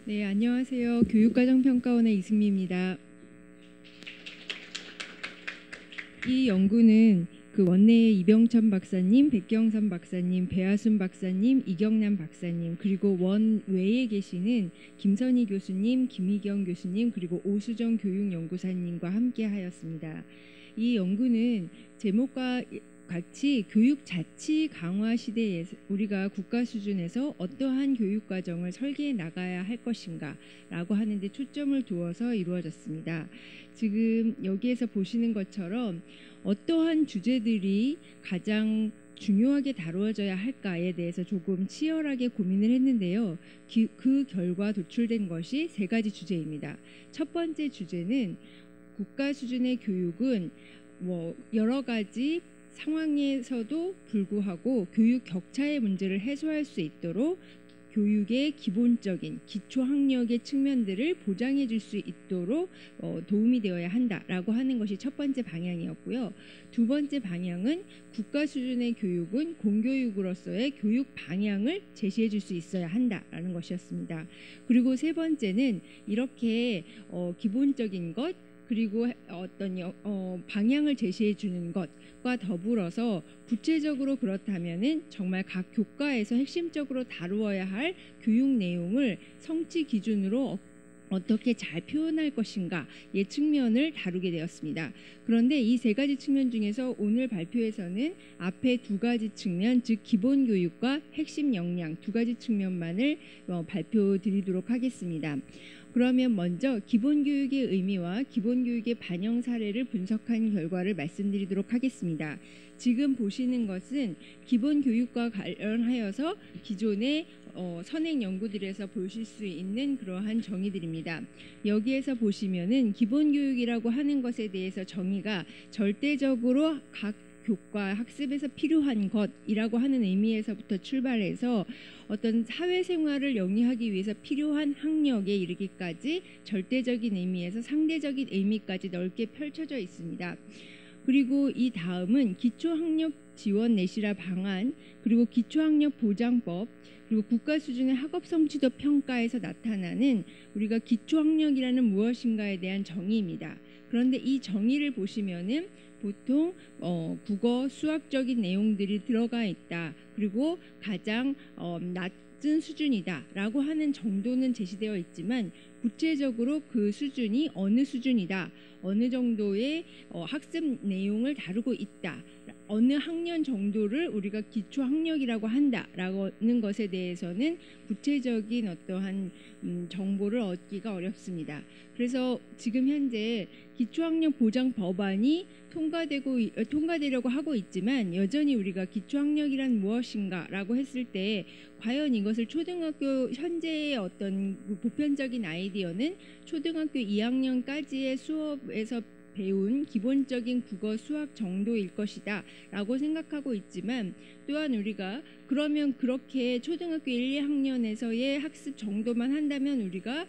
네, 안녕하세요. 교육과정평가원의 이승미입니다. 이 연구는 원내의 이병천 박사님, 백경선 박사님, 배하순 박사님, 이경남 박사님, 그리고 원외에 계시는 김선희 교수님, 김희경 교수님, 그리고 오수정 교육연구사님과 함께 하였습니다. 이 연구는 제목과 같이 교육 자치 강화 시대에 우리가 국가 수준에서 어떠한 교육 과정을 설계해 나가야 할 것인가 라고 하는데 초점을 두어서 이루어졌습니다. 지금 여기에서 보시는 것처럼 어떠한 주제들이 가장 중요하게 다루어져야 할까에 대해서 조금 치열하게 고민을 했는데요. 그 결과 도출된 것이 세 가지 주제입니다. 첫 번째 주제는 국가 수준의 교육은 여러 가지 상황에서도 불구하고 교육 격차의 문제를 해소할 수 있도록 교육의 기본적인 기초학력의 측면들을 보장해 줄 수 있도록 도움이 되어야 한다라고 하는 것이 첫 번째 방향이었고요. 두 번째 방향은 국가 수준의 교육은 공교육으로서의 교육 방향을 제시해 줄 수 있어야 한다라는 것이었습니다. 그리고 세 번째는 이렇게 기본적인 것 그리고 어떤 방향을 제시해 주는 것과 더불어서 구체적으로 그렇다면은 정말 각 교과에서 핵심적으로 다루어야 할 교육 내용을 성취 기준으로 어떻게 잘 표현할 것인가의 측면을 다루게 되었습니다. 그런데 이 세 가지 측면 중에서 오늘 발표에서는 앞에 두 가지 측면, 즉 기본교육과 핵심 역량 두 가지 측면만을 발표드리도록 하겠습니다. 그러면 먼저 기본교육의 의미와 기본교육의 반영 사례를 분석한 결과를 말씀드리도록 하겠습니다. 지금 보시는 것은 기본교육과 관련하여서 기존의 선행 연구들에서 보실 수 있는 그러한 정의들입니다. 여기에서 보시면은 기본교육이라고 하는 것에 대해서 정의가 절대적으로 각 교과 학습에서 필요한 것이라고 하는 의미에서부터 출발해서 어떤 사회생활을 영위하기 위해서 필요한 학력에 이르기까지 절대적인 의미에서 상대적인 의미까지 넓게 펼쳐져 있습니다. 그리고 이 다음은 기초학력 지원 내실화 방안, 그리고 기초학력 보장법, 그리고 국가 수준의 학업 성취도 평가에서 나타나는 우리가 기초학력이라는 무엇인가에 대한 정의입니다. 그런데 이 정의를 보시면은 보통 국어, 수학적인 내용들이 들어가 있다. 그리고 가장 낮은 수준이다라고 하는 정도는 제시되어 있지만 구체적으로 그 수준이 어느 수준이다, 어느 정도의 학습 내용을 다루고 있다, 어느 학년 정도를 우리가 기초학력이라고 한다라는 것에 대해서는 구체적인 어떠한 정보를 얻기가 어렵습니다. 그래서 지금 현재 기초학력 보장 법안이 통과되려고 하고 있지만 여전히 우리가 기초학력이란 무엇인가라고 했을 때 과연 이것을 초등학교 현재의 어떤 보편적인 아이디어는 초등학교 2학년까지의 수업에서 배운 기본적인 국어 수학 정도일 것이다 라고 생각하고 있지만, 또한 우리가 그러면 그렇게 초등학교 1, 2학년에서의 학습 정도만 한다면 우리가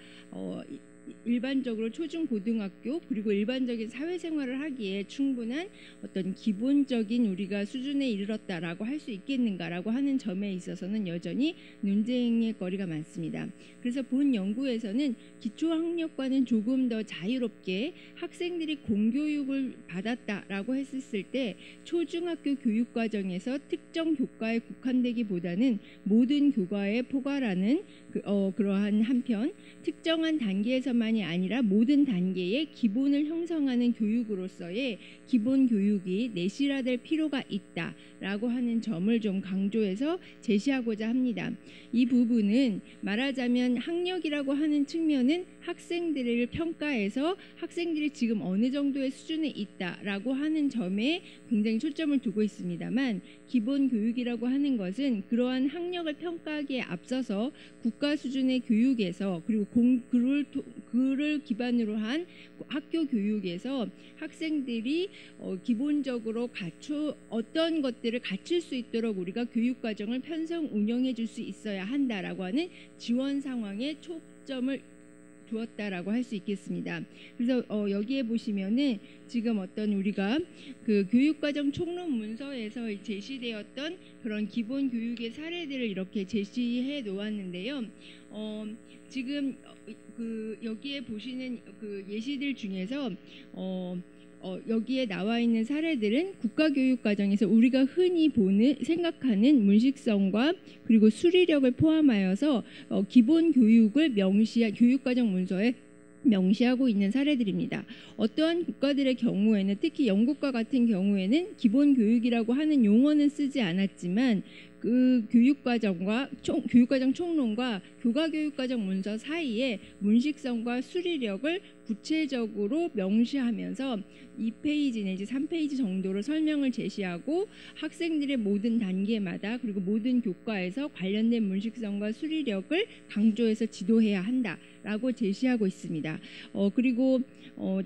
일반적으로 초중고등학교 그리고 일반적인 사회생활을 하기에 충분한 어떤 기본적인 우리가 수준에 이르렀다라고 할 수 있겠는가라고 하는 점에 있어서는 여전히 논쟁의 거리가 많습니다. 그래서 본 연구에서는 기초학력과는 조금 더 자유롭게 학생들이 공교육을 받았다라고 했을 때 초중학교 교육과정에서 특정 교과에 국한되기보다는 모든 교과에 포괄하는 그러한 한편 특정한 단계에서만이 아니라 모든 단계의 기본을 형성하는 교육으로서의 기본 교육이 내실화될 필요가 있다라고 하는 점을 좀 강조해서 제시하고자 합니다. 이 부분은 말하자면 학력이라고 하는 측면은 학생들을 평가해서 학생들이 지금 어느 정도의 수준에 있다라고 하는 점에 굉장히 초점을 두고 있습니다만, 기본 교육이라고 하는 것은 그러한 학력을 평가하기에 앞서서 국가 수준의 교육에서 그리고 그를 기반으로 한 학교 교육에서 학생들이 기본적으로 어떤 것들을 갖출 수 있도록 우리가 교육 과정을 편성 운영해 줄 수 있어야 한다라고 하는 지원 상황에 초점을 두었다라고 할 수 있겠습니다. 그래서 여기에 보시면은 지금 어떤 우리가 그 교육과정 총론 문서에서 제시되었던 그런 기본 교육의 사례들을 이렇게 제시해 놓았는데요. 지금 그 여기에 보시는 그 예시들 중에서 여기에 나와 있는 사례들은 국가교육과정에서 우리가 흔히 생각하는 문식성과 그리고 수리력을 포함하여서 기본 교육을 교육과정 문서에 명시하고 있는 사례들입니다. 어떠한 국가들의 경우에는 특히 영국과 같은 경우에는 기본 교육이라고 하는 용어는 쓰지 않았지만 그 교육과정 총론과 교과교육과정 문서 사이에 문식성과 수리력을 구체적으로 명시하면서 2페이지 내지 3페이지 정도로 설명을 제시하고 학생들의 모든 단계마다 그리고 모든 교과에서 관련된 문식성과 수리력을 강조해서 지도해야 한다라고 제시하고 있습니다. 그리고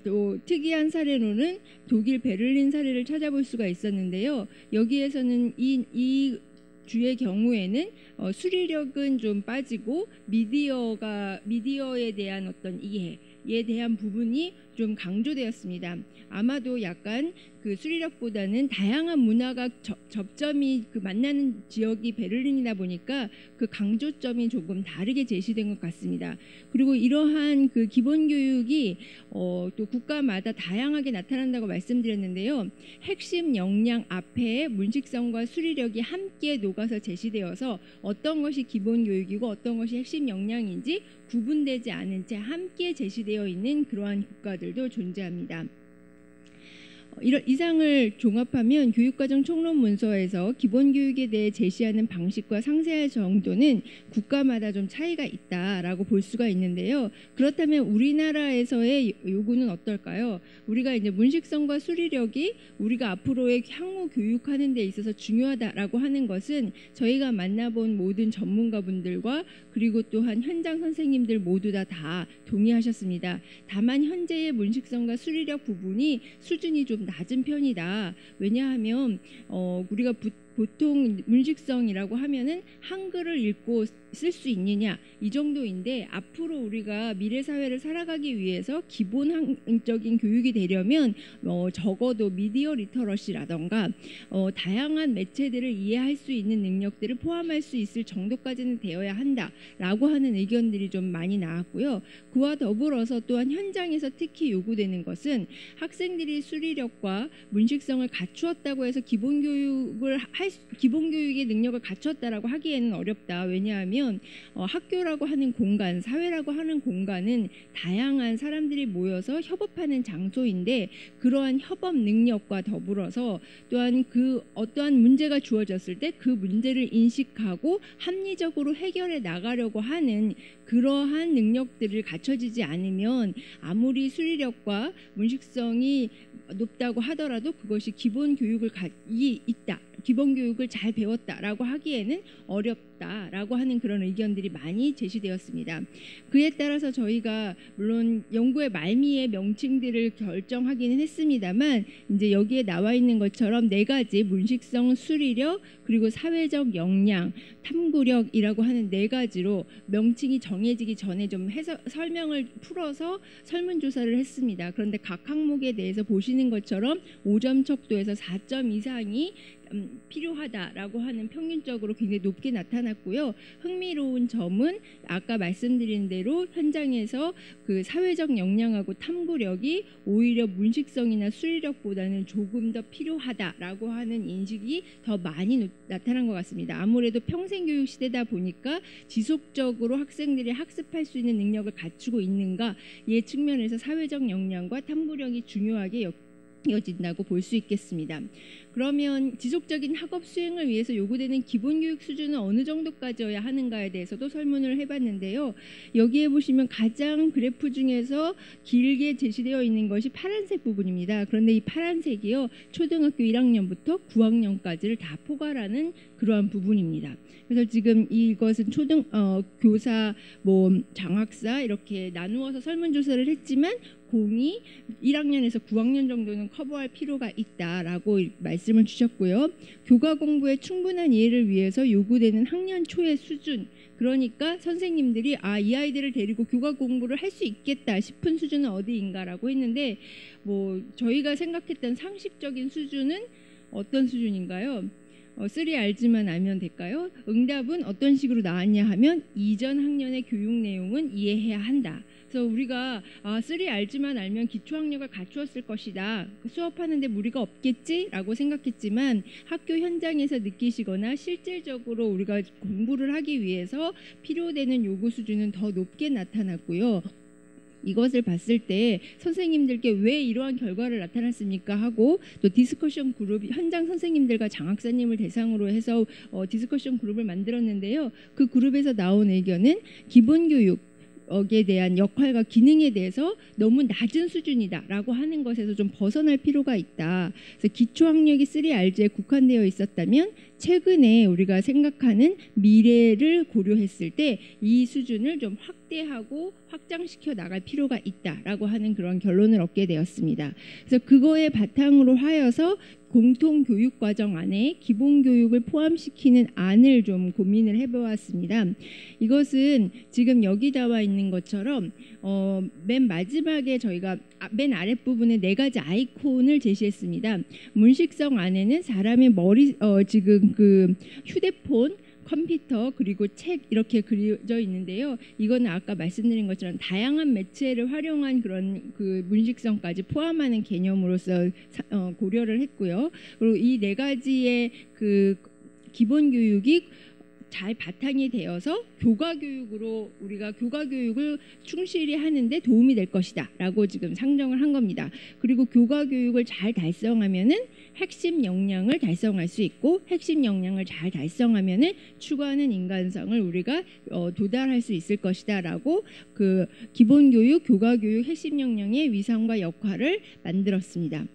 또 특이한 사례로는 독일 베를린 사례를 찾아볼 수가 있었는데요. 여기에서는 이 주의 경우에는 수리력은 좀 빠지고 미디어에 대한 어떤 이해에 대한 부분이 좀 강조되었습니다. 아마도 약간 그 수리력보다는 다양한 문화가 접점이 그 만나는 지역이 베를린이다 보니까 그 강조점이 조금 다르게 제시된 것 같습니다. 그리고 이러한 그 기본 교육이 또 국가마다 다양하게 나타난다고 말씀드렸는데요. 핵심 역량 앞에 문식성과 수리력이 함께 녹아서 제시되어서 어떤 것이 기본 교육이고 어떤 것이 핵심 역량인지 구분되지 않은 채 함께 제시되어 있는 그러한 국가들도 존재합니다. 이런 이상을 종합하면 교육과정 총론 문서에서 기본 교육에 대해 제시하는 방식과 상세할 정도는 국가마다 좀 차이가 있다라고 볼 수가 있는데요. 그렇다면 우리나라에서의 요구는 어떨까요? 우리가 이제 문식성과 수리력이 우리가 앞으로의 향후 교육하는 데 있어서 중요하다라고 하는 것은 저희가 만나본 모든 전문가분들과 그리고 또한 현장 선생님들 모두 다 동의하셨습니다. 다만 현재의 문식성과 수리력 부분이 수준이 좀 낮은 편이다. 왜냐하면 우리가 보통 문식성이라고 하면은 한글을 읽고 쓸 수 있느냐 이 정도인데 앞으로 우리가 미래 사회를 살아가기 위해서 기본적인 교육이 되려면 적어도 미디어 리터러시라던가 다양한 매체들을 이해할 수 있는 능력들을 포함할 수 있을 정도까지는 되어야 한다라고 하는 의견들이 좀 많이 나왔고요. 그와 더불어서 또한 현장에서 특히 요구되는 것은 학생들이 수리력과 문식성을 갖추었다고 해서 기본 교육의 능력을 갖췄다라고 하기에는 어렵다. 왜냐하면 학교라고 하는 공간, 사회라고 하는 공간은 다양한 사람들이 모여서 협업하는 장소인데 그러한 협업 능력과 더불어서 또한 그 어떠한 문제가 주어졌을 때 그 문제를 인식하고 합리적으로 해결해 나가려고 하는 그러한 능력들을 갖춰지지 않으면 아무리 수리력과 문식성이 높다고 하더라도 그것이 기본 교육을 기본 교육을 잘 배웠다라고 하기에는 어렵다라고 하는 그런 의견들이 많이 제시되었습니다. 그에 따라서 저희가 물론 연구의 말미에 명칭들을 결정하기는 했습니다만 이제 여기에 나와 있는 것처럼 4가지 문식성, 수리력, 그리고 사회적 역량, 탐구력이라고 하는 4가지로 명칭이 정해지기 전에 좀 설명을 풀어서 설문조사를 했습니다. 그런데 각 항목에 대해서 보시는 것처럼 5점 척도에서 4점 이상이 필요하다라고 하는 평균적으로 굉장히 높게 나타났고요. 흥미로운 점은 아까 말씀드린 대로 현장에서 그 사회적 역량하고 탐구력이 오히려 문식성이나 수리력보다는 조금 더 필요하다라고 하는 인식이 더 많이 나타난 것 같습니다. 아무래도 평생교육 시대다 보니까 지속적으로 학생들이 학습할 수 있는 능력을 갖추고 있는가의 측면에서 사회적 역량과 탐구력이 중요하게 여겨진다고 볼 수 있겠습니다. 그러면 지속적인 학업 수행을 위해서 요구되는 기본교육 수준은 어느 정도까지여야 하는가에 대해서도 설문을 해봤는데요. 여기에 보시면 가장 그래프 중에서 길게 제시되어 있는 것이 파란색 부분입니다. 그런데 이 파란색이요, 초등학교 1학년부터 9학년까지를 다 포괄하는 그러한 부분입니다. 그래서 지금 이것은 교사, 장학사 이렇게 나누어서 설문조사를 했지만 공이 1학년에서 9학년 정도는 커버할 필요가 있다라고 말씀을 주셨고요. 교과 공부에 충분한 이해를 위해서 요구되는 학년 초의 수준, 그러니까 선생님들이 이 아이들을 데리고 교과 공부를 할 수 있겠다 싶은 수준은 어디인가라고 했는데, 뭐 저희가 생각했던 상식적인 수준은 어떤 수준인가요? 3R지만 알면 될까요? 응답은 어떤 식으로 나왔냐 하면 이전 학년의 교육 내용은 이해해야 한다. 그래서 우리가 3R지만 알면 기초학력을 갖추었을 것이다, 수업하는데 무리가 없겠지라고 생각했지만 학교 현장에서 느끼시거나 실질적으로 우리가 공부를 하기 위해서 필요되는 요구 수준은 더 높게 나타났고요. 이것을 봤을 때 선생님들께 왜 이러한 결과를 나타났습니까 하고, 또 디스커션 그룹, 현장 선생님들과 장학사님을 대상으로 해서 디스커션 그룹을 만들었는데요. 그 그룹에서 나온 의견은 기본교육 에 대한 역할과 기능에 대해서 너무 낮은 수준이다라고 하는 것에서 좀 벗어날 필요가 있다. 그래서 기초학력이 3R제에 국한되어 있었다면 최근에 우리가 생각하는 미래를 고려했을 때 이 수준을 좀 확대하고 확장시켜 나갈 필요가 있다라고 하는 그런 결론을 얻게 되었습니다. 그래서 그거에 바탕으로 하여서 공통교육과정 안에 기본교육을 포함시키는 안을 좀 고민을 해보았습니다. 이것은 지금 여기 나와 있는 것처럼 맨 마지막에 저희가 맨 아랫부분에 4가지 아이콘을 제시했습니다. 문식성 안에는 사람의 머리, 지금 그 휴대폰, 컴퓨터, 그리고 책 이렇게 그려져 있는데요. 이거는 아까 말씀드린 것처럼 다양한 매체를 활용한 그런 그 문식성까지 포함하는 개념으로서 고려를 했고요. 그리고 이 4가지의 그 기본 교육이 잘 바탕이 되어서 교과 교육으로 우리가 교과 교육을 충실히 하는데 도움이 될 것이다 라고 지금 상정을 한 겁니다. 그리고 교과 교육을 잘 달성하면은 핵심 역량을 달성할 수 있고, 핵심 역량을 잘 달성하면은 추구하는 인간성을 우리가 도달할 수 있을 것이다 라고 그 기본 교육, 교과 교육 핵심 역량의 위상과 역할을 만들었습니다.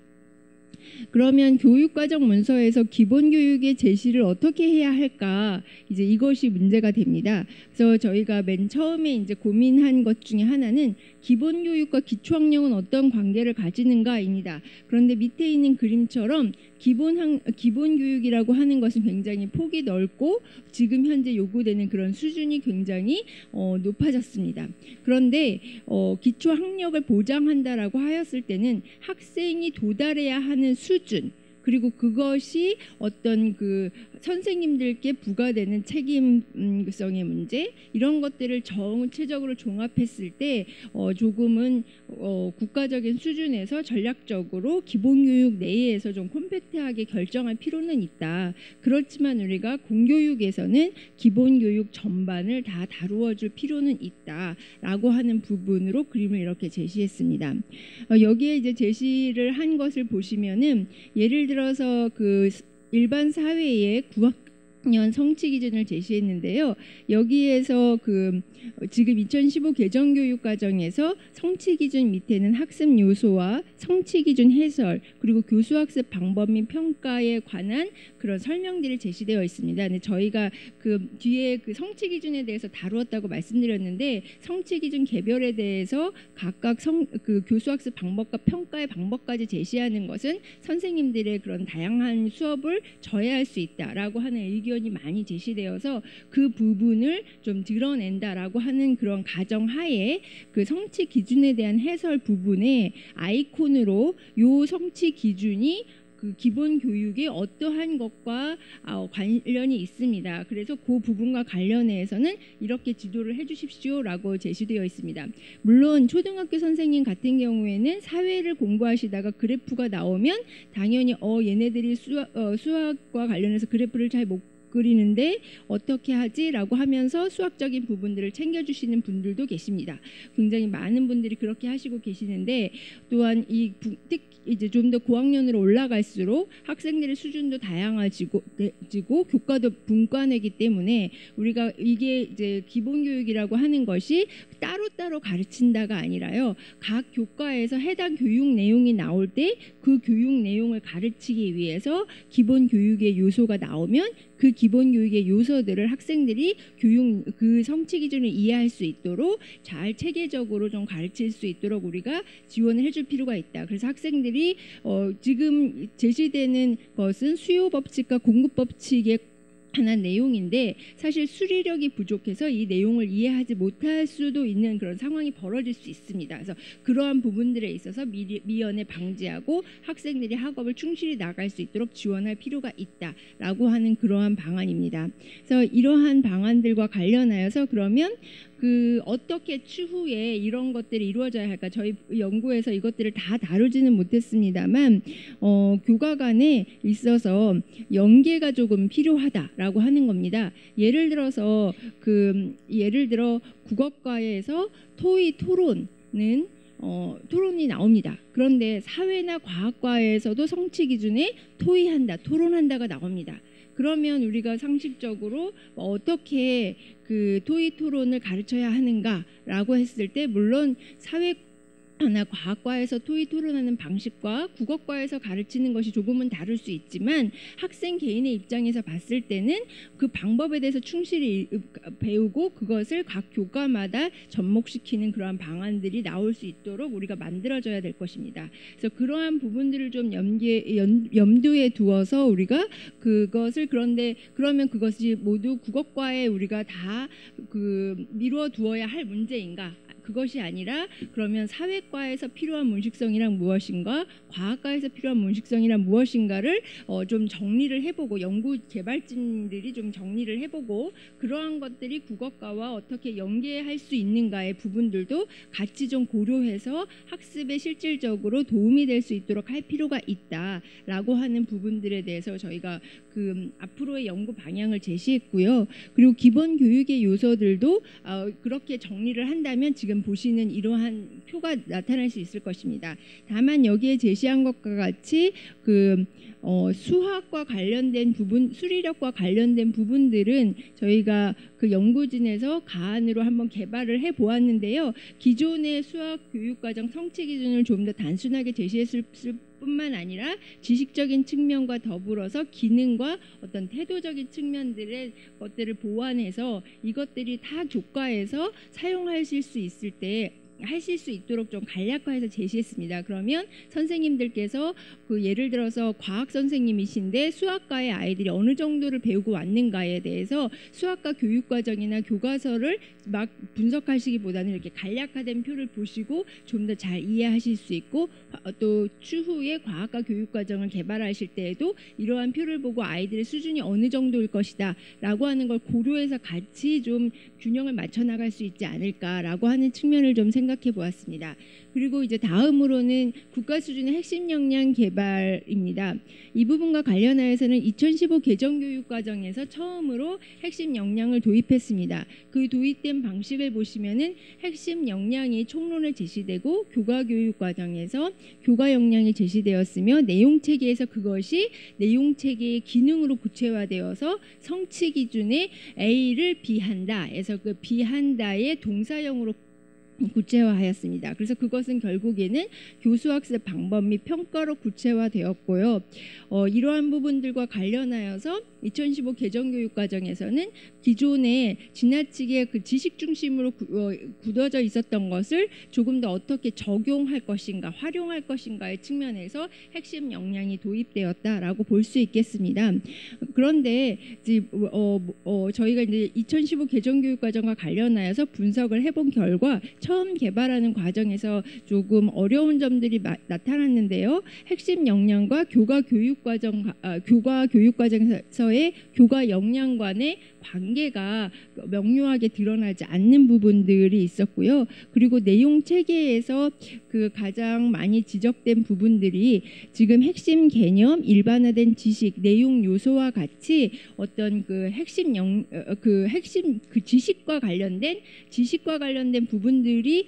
그러면 교육과정 문서에서 기본교육의 제시를 어떻게 해야 할까, 이제 이것이 문제가 됩니다. 그래서 저희가 맨 처음에 이제 고민한 것 중에 하나는 기본교육과 기초학력은 어떤 관계를 가지는가입니다. 그런데 밑에 있는 그림처럼 기본교육이라고 하는 것은 굉장히 폭이 넓고 지금 현재 요구되는 그런 수준이 굉장히 높아졌습니다. 그런데 기초학력을 보장한다라고 하였을 때는 학생이 도달해야 하는 수준, 그리고 그것이 어떤 그 선생님들께 부과되는 책임성의 문제, 이런 것들을 전체적으로 종합했을 때 조금은 국가적인 수준에서 전략적으로 기본교육 내에서 좀 콤팩트하게 결정할 필요는 있다. 그렇지만 우리가 공교육에서는 기본교육 전반을 다 다루어 줄 필요는 있다라고 하는 부분으로 그림을 이렇게 제시했습니다. 여기에 이제 제시를 한 것을 보시면은, 예를 들어서 그 일반 사회의 9학년 성취 기준을 제시했는데요. 여기에서 그 지금 2015 개정교육과정에서 성취 기준 밑에는 학습 요소와 성취 기준 해설, 그리고 교수학습 방법 및 평가에 관한 그런 설명들이 제시되어 있습니다. 근데 저희가 그 뒤에 그 성취 기준에 대해서 다루었다고 말씀드렸는데, 성취 기준 개별에 대해서 각각 그 교수학습 방법과 평가의 방법까지 제시하는 것은 선생님들의 그런 다양한 수업을 저해할 수 있다라고 하는 의견이 많이 제시되어서 그 부분을 좀 드러낸다라고 하는 그런 가정하에 그 성취 기준에 대한 해설 부분에 아이콘으로 요 성취 기준이 그 기본 교육에 어떠한 것과 관련이 있습니다. 그래서 그 부분과 관련해서는 이렇게 지도를 해주십시오라고 제시되어 있습니다. 물론 초등학교 선생님 같은 경우에는 사회를 공부하시다가 그래프가 나오면 당연히 얘네들이 수학과 관련해서 그래프를 잘 못 그리는데 어떻게 하지라고 하면서 수학적인 부분들을 챙겨주시는 분들도 계십니다. 굉장히 많은 분들이 그렇게 하시고 계시는데, 또한 이제 좀 더 고학년으로 올라갈수록 학생들의 수준도 다양해지고 교과도 분과되기 때문에 우리가 이게 이제 기본교육이라고 하는 것이 따로따로 가르친다가 아니라요, 각 교과에서 해당 교육 내용이 나올 때 그 교육 내용을 가르치기 위해서 기본교육의 요소가 나오면 그 기본 교육의 요소들을 학생들이 그 성취 기준을 이해할 수 있도록 잘 체계적으로 좀 가르칠 수 있도록 우리가 지원을 해줄 필요가 있다. 그래서 학생들이 지금 제시되는 것은 수요 법칙과 공급 법칙의 하나의 내용인데 사실 수리력이 부족해서 이 내용을 이해하지 못할 수도 있는 그런 상황이 벌어질 수 있습니다. 그래서 그러한 부분들에 있어서 미연에 방지하고 학생들이 학업을 충실히 나갈 수 있도록 지원할 필요가 있다라고 하는 그러한 방안입니다. 그래서 이러한 방안들과 관련하여서 그러면 어떻게 추후에 이런 것들이 이루어져야 할까? 저희 연구에서 이것들을 다 다루지는 못했습니다만 교과 간에 있어서 연계가 조금 필요하다라고 하는 겁니다. 예를 들어 국어과에서 토의 토론은 토론이 나옵니다. 그런데 사회나 과학과에서도 성취 기준에 토의한다, 토론한다가 나옵니다. 그러면 우리가 상식적으로 어떻게 그 토의 토론을 가르쳐야 하는가라고 했을 때 물론 사회나 과학과에서 토의 토론하는 방식과 국어과에서 가르치는 것이 조금은 다를 수 있지만 학생 개인의 입장에서 봤을 때는 그 방법에 대해서 충실히 배우고 그것을 각 교과마다 접목시키는 그러한 방안들이 나올 수 있도록 우리가 만들어줘야 될 것입니다. 그래서 그러한 부분들을 좀 염두에 두어서 우리가 그러면 그것이 모두 국어과에 우리가 다 미루어 두어야 할 문제인가? 그것이 아니라 그러면 사회과에서 필요한 문식성이란 무엇인가, 과학과에서 필요한 문식성이란 무엇인가를 좀 정리를 해보고 연구 개발진들이 좀 정리를 해보고 그러한 것들이 국어과와 어떻게 연계할 수 있는가의 부분들도 같이 좀 고려해서 학습에 실질적으로 도움이 될 수 있도록 할 필요가 있다라고 하는 부분들에 대해서 저희가 앞으로의 연구 방향을 제시했고요. 그리고 기본 교육의 요소들도 그렇게 정리를 한다면 지금 보시는 이러한 표가 나타날 수 있을 것입니다. 다만 여기에 제시한 것과 같이 수학과 관련된 부분, 수리력과 관련된 부분들은 저희가 그 연구진에서 가안으로 한번 개발을 해 보았는데요. 기존의 수학 교육과정 성취 기준을 좀 더 단순하게 제시했을 뿐만 아니라 지식적인 측면과 더불어서 기능과 어떤 태도적인 측면들의 것들을 보완해서 이것들이 타 교과에서 사용하실 수 있을 때 하실 수 있도록 좀 간략화해서 제시했습니다. 그러면 선생님들께서 예를 들어서 과학 선생님이신데 수학과의 아이들이 어느 정도를 배우고 왔는가에 대해서 수학과 교육과정이나 교과서를 막 분석하시기보다는 이렇게 간략화된 표를 보시고 좀 더 잘 이해하실 수 있고 또 추후에 과학과 교육과정을 개발하실 때에도 이러한 표를 보고 아이들의 수준이 어느 정도일 것이다 라고 하는 걸 고려해서 같이 좀 균형을 맞춰 나갈 수 있지 않을까라고 하는 측면을 좀 생각해 보았습니다. 그리고 이제 다음으로는 국가 수준의 핵심 역량 개발입니다. 이 부분과 관련하여서는 2015 개정교육과정에서 처음으로 핵심 역량을 도입했습니다. 그 도입된 방식을 보시면은 핵심 역량이 총론을 제시되고 교과교육과정에서 교과 역량이 제시되었으며 내용체계에서 그것이 내용체계의 기능으로 구체화되어서 성취 기준에 A를 B한다 해서 그 B한다의 동사형으로 구체화하였습니다. 그래서 그것은 결국에는 교수학습 방법 및 평가로 구체화되었고요. 이러한 부분들과 관련하여서 2015 개정교육과정에서는 기존에 지나치게 그 지식 중심으로 굳어져 있었던 것을 조금 더 어떻게 적용할 것인가, 활용할 것인가의 측면에서 핵심 역량이 도입되었다라고 볼 수 있겠습니다. 그런데 저희가 이제 2015 개정교육과정과 관련하여서 분석을 해본 결과 처음 개발하는 과정에서 조금 어려운 점들이 나타났는데요. 핵심 역량과 교과 교육과정에서의 교과 역량 간의 관계가 명료하게 드러나지 않는 부분들이 있었고요. 그리고 내용 체계에서 그 가장 많이 지적된 부분들이 지금 핵심 개념, 일반화된 지식, 내용 요소와 같이 어떤 그 핵심 지식과 관련된 부분들 부분들이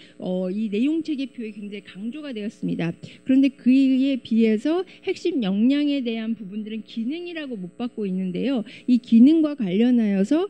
이 내용 체계표에 굉장히 강조가 되었습니다. 그런데 그에 비해서 핵심 역량에 대한 부분들은 기능이라고 못 받고 있는데요. 이 기능과 관련하여서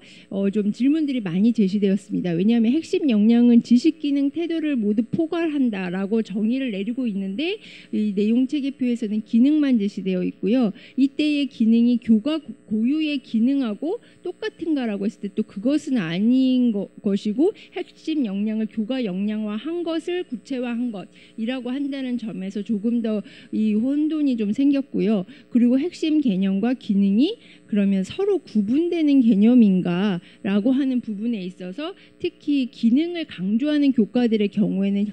좀 질문들이 많이 제시되었습니다. 왜냐하면 핵심 역량은 지식, 기능, 태도를 모두 포괄한다라고 정의를 내리고 있는데 이 내용 체계표에서는 기능만 제시되어 있고요. 이때의 기능이 교과 고유의 기능하고 똑같은가라고 했을 때 또 그것은 아닌 것이고 핵심 역량을 교과 역량화한 것을 구체화한 것이라고 한다는 점에서 조금 더 이 혼돈이 좀 생겼고요. 그리고 핵심 개념과 기능이 그러면 서로 구분되는 개념인가라고 하는 부분에 있어서 특히 기능을 강조하는 교과들의 경우에는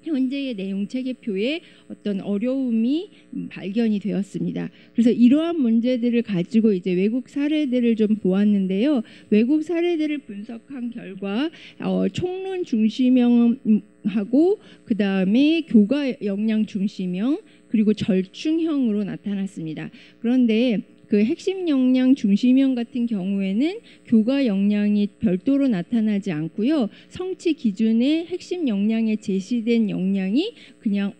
현재의 내용 체계표에 어떤 어려움이 발견이 되었습니다. 그래서 이러한 문제들을 가지고 이제 외국 사례들을 좀 보았는데요. 외국 사례들을 분석한 결과 총론 중심형하고 그 다음에 교과 역량 중심형 그리고 절충형으로 나타났습니다. 그런데 그 핵심 역량 중심형 같은 경우에는 교과 역량이 별도로 나타나지 않고요. 성취 기준의 핵심 역량에 제시된 역량이 그냥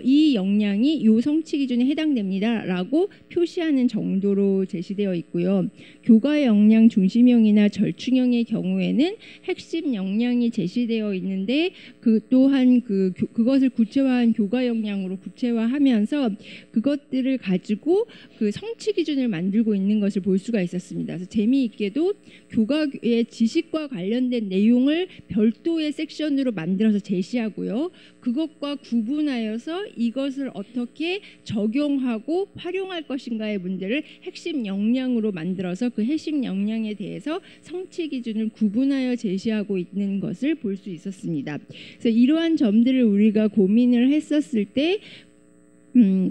이 역량이 이 성취 기준에 해당됩니다라고 표시하는 정도로 제시되어 있고요. 교과 역량 중심형이나 절충형의 경우에는 핵심 역량이 제시되어 있는데 그 또한 그것을 구체화한 교과 역량으로 구체화하면서 그것들을 가지고 그 성취 기준을 만들고 있는 것을 볼 수가 있었습니다. 그래서 재미있게도 교과의 지식과 관련된 내용을 별도의 섹션으로 만들어서 제시하고요. 그것과 구분하여서 이것을 어떻게 적용하고 활용할 것인가의 문제를 핵심 역량으로 만들어서 그 핵심 역량에 대해서 성취 기준을 구분하여 제시하고 있는 것을 볼 수 있었습니다. 그래서 이러한 점들을 우리가 고민을 했었을 때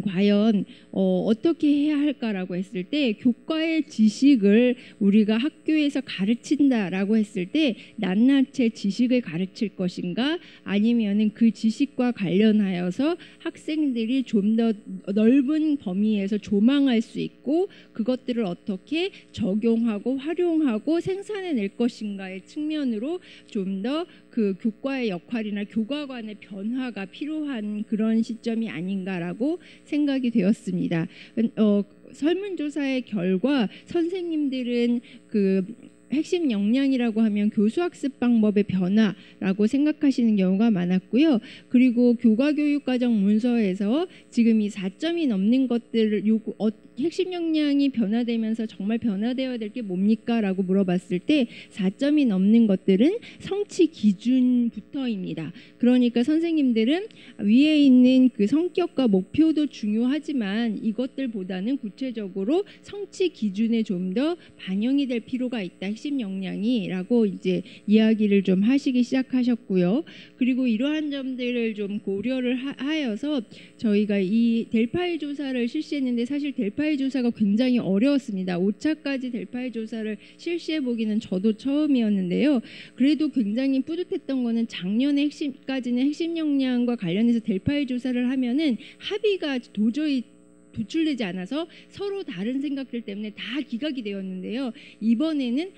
과연 어떻게 해야 할까라고 했을 때 교과의 지식을 우리가 학교에서 가르친다라고 했을 때 낱낱이 지식을 가르칠 것인가 아니면은 그 지식과 관련하여서 학생들이 좀 더 넓은 범위에서 조망할 수 있고 그것들을 어떻게 적용하고 활용하고 생산해낼 것인가의 측면으로 좀 더 그 교과의 역할이나 교과관의 변화가 필요한 그런 시점이 아닌가라고 생각이 되었습니다. 설문조사의 결과 선생님들은 그 핵심 역량이라고 하면 교수학습 방법의 변화라고 생각하시는 경우가 많았고요. 그리고 교과교육과정 문서에서 지금 이 4점이 넘는 것들을 핵심 역량이 변화되면서 정말 변화되어야 될 게 뭡니까? 라고 물어봤을 때 4점이 넘는 것들은 성취 기준부터입니다. 그러니까 선생님들은 위에 있는 그 성격과 목표도 중요하지만 이것들보다는 구체적으로 성취 기준에 좀 더 반영이 될 필요가 있다. 핵심 역량이라고 이제 이야기를 좀 하시기 시작하셨고요. 그리고 이러한 점들을 좀 고려를 하여서 저희가 이 델파이 조사를 실시했는데 사실 델파이 조사가 굉장히 어려웠습니다. 5차까지 델파이 조사를 실시해 보기는 저도 처음이었는데요. 그래도 굉장히 뿌듯했던 거는 작년에 핵심까지는 핵심 역량과 관련해서 델파이 조사를 하면은 합의가 도저히 도출되지 않아서 서로 다른 생각들 때문에 다 기각이 되었는데요. 이번에는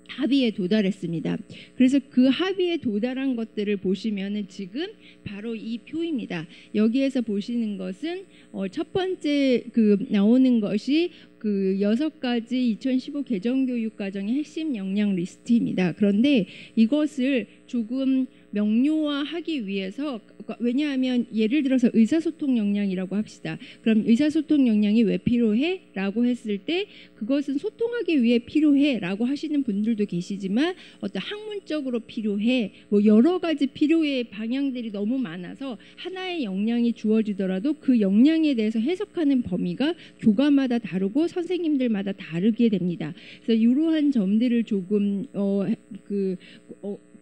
합의에 도달했습니다. 그래서 그 합의에 도달한 것들을 보시면은 지금 바로 이 표입니다. 여기에서 보시는 것은 첫 번째 나오는 것이 그 6가지 2015 개정교육과정의 핵심 역량 리스트입니다. 그런데 이것을 조금 명료화하기 위해서 왜냐하면 예를 들어서 의사소통 역량이라고 합시다. 그럼 의사소통 역량이 왜 필요해? 라고 했을 때 그것은 소통하기 위해 필요해 라고 하시는 분들도 계시지만 어떤 학문적으로 필요해 뭐 여러 가지 필요의 방향들이 너무 많아서 하나의 역량이 주어지더라도 그 역량에 대해서 해석하는 범위가 교과마다 다르고 선생님들마다 다르게 됩니다. 그래서 이러한 점들을 조금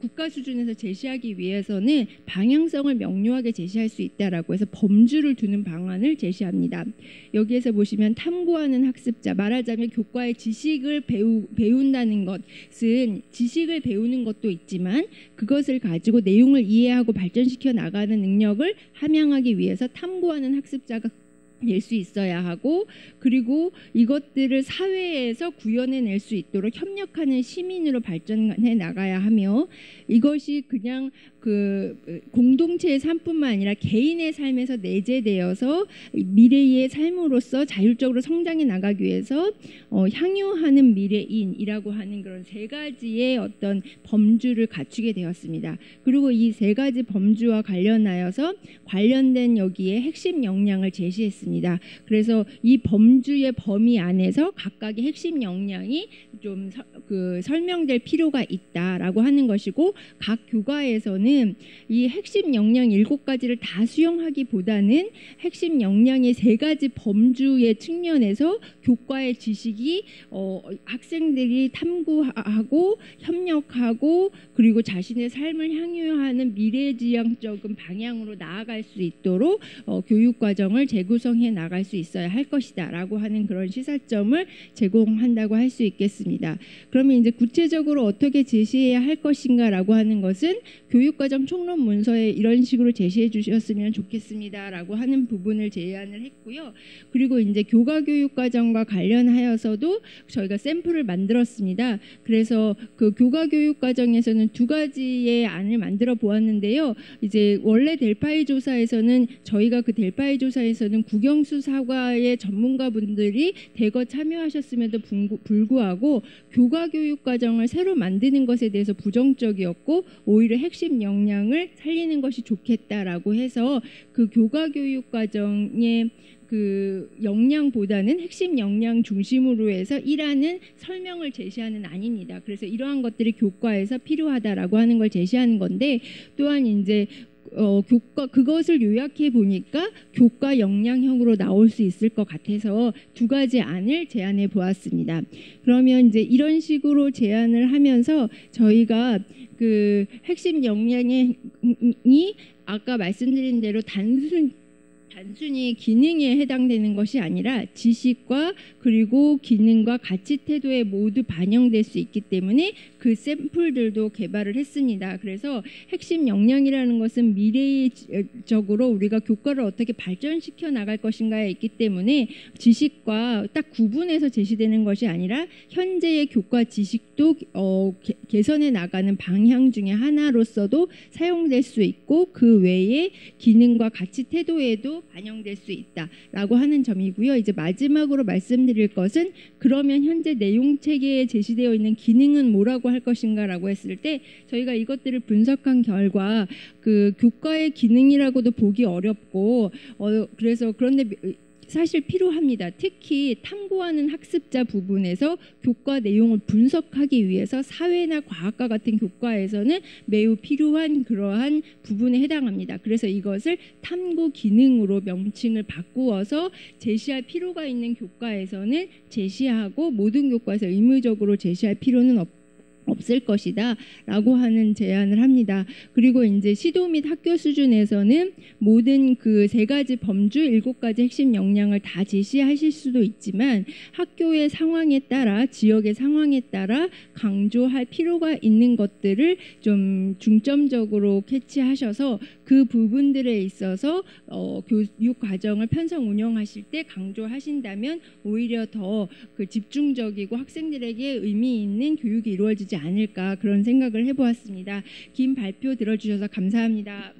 국가 수준에서 제시하기 위해서는 방향성을 명료하게 제시할 수 있다라고 해서 범주를 두는 방안을 제시합니다. 여기에서 보시면 탐구하는 학습자, 말하자면 교과의 지식을 배운다는 것은 지식을 배우는 것도 있지만 그것을 가지고 내용을 이해하고 발전시켜 나가는 능력을 함양하기 위해서 탐구하는 학습자가 낼 수 있어야 하고, 그리고 이것들을 사회에서 구현해낼 수 있도록 협력하는 시민으로 발전해 나가야 하며, 이것이 그냥 그 공동체의 삶뿐만 아니라 개인의 삶에서 내재되어서 미래의 삶으로서 자율적으로 성장해 나가기 위해서 향유하는 미래인이라고 하는 그런 세 가지의 어떤 범주를 갖추게 되었습니다. 그리고 이 세 가지 범주와 관련하여서 관련된 여기에 핵심 역량을 제시했습니다. 그래서 이 범주의 범위 안에서 각각의 핵심 역량이 좀 설명될 필요가 있다라고 하는 것이고, 각 교과에서는 이 핵심 역량 7가지를 다 수용하기보다는 핵심 역량의 3가지 범주의 측면에서 교과의 지식이 학생들이 탐구하고 협력하고 그리고 자신의 삶을 향유하는 미래지향적인 방향으로 나아갈 수 있도록 교육과정을 재구성해 나갈 수 있어야 할 것이다 라고 하는 그런 시사점을 제공한다고 할 수 있겠습니다. 그러면 이제 구체적으로 어떻게 제시해야 할 것인가 라고 하는 것은 교육과정 총론 문서에 이런 식으로 제시해 주셨으면 좋겠습니다 라고 하는 부분을 제안을 했고요. 그리고 이제 교과교육과정과 관련하여서도 저희가 샘플을 만들었습니다. 그래서 그 교과교육과정에서는 2가지의 안을 만들어 보았는데요. 이제 원래 델파이 조사에서는 저희가 그 델파이 조사에서는 국영수 사과의 전문가분들이 대거 참여하셨음에도 불구하고 교과교육과정을 새로 만드는 것에 대해서 부정적이었고, 오히려 핵심 역량을 살리는 것이 좋겠다라고 해서 그 교과교육과정의 그 역량보다는 핵심 역량 중심으로 해서 일하는 설명을 제시하는 안입니다. 그래서 이러한 것들이 교과에서 필요하다라고 하는 걸 제시하는 건데, 또한 이제 그것을 요약해 보니까 교과 역량형으로 나올 수 있을 것 같아서 2가지 안을 제안해 보았습니다. 그러면 이제 이런 식으로 제안을 하면서 저희가 그 핵심 역량이 아까 말씀드린 대로 단순히 기능에 해당되는 것이 아니라 지식과 그리고 기능과 가치 태도에 모두 반영될 수 있기 때문에 그 샘플들도 개발을 했습니다. 그래서 핵심 역량이라는 것은 미래적으로 우리가 교과를 어떻게 발전시켜 나갈 것인가에 있기 때문에 지식과 딱 구분해서 제시되는 것이 아니라 현재의 교과 지식도 개선해 나가는 방향 중에 하나로서도 사용될 수 있고, 그 외에 기능과 가치 태도에도 반영될 수 있다라고 하는 점이고요. 이제 마지막으로 말씀드릴 것은, 그러면 현재 내용 체계에 제시되어 있는 기능은 뭐라고 할 것인가라고 했을 때, 저희가 이것들을 분석한 결과 그 교과의 기능이라고도 보기 어렵고 그래서 그런데 사실 필요합니다. 특히 탐구하는 학습자 부분에서 교과 내용을 분석하기 위해서 사회나 과학과 같은 교과에서는 매우 필요한 그러한 부분에 해당합니다. 그래서 이것을 탐구 기능으로 명칭을 바꾸어서 제시할 필요가 있는 교과에서는 제시하고, 모든 교과에서 의무적으로 제시할 필요는 없을 것이다 라고 하는 제안을 합니다. 그리고 이제 시도 및 학교 수준에서는 모든 그 3가지 범주 7가지 핵심 역량을 다 제시하실 수도 있지만, 학교의 상황에 따라 지역의 상황에 따라 강조할 필요가 있는 것들을 좀 중점적으로 캐치하셔서 그 부분들에 있어서 교육 과정을 편성 운영하실 때 강조하신다면 오히려 더 그 집중적이고 학생들에게 의미 있는 교육이 이루어지지 않을까, 그런 생각을 해보았습니다. 긴 발표 들어주셔서 감사합니다.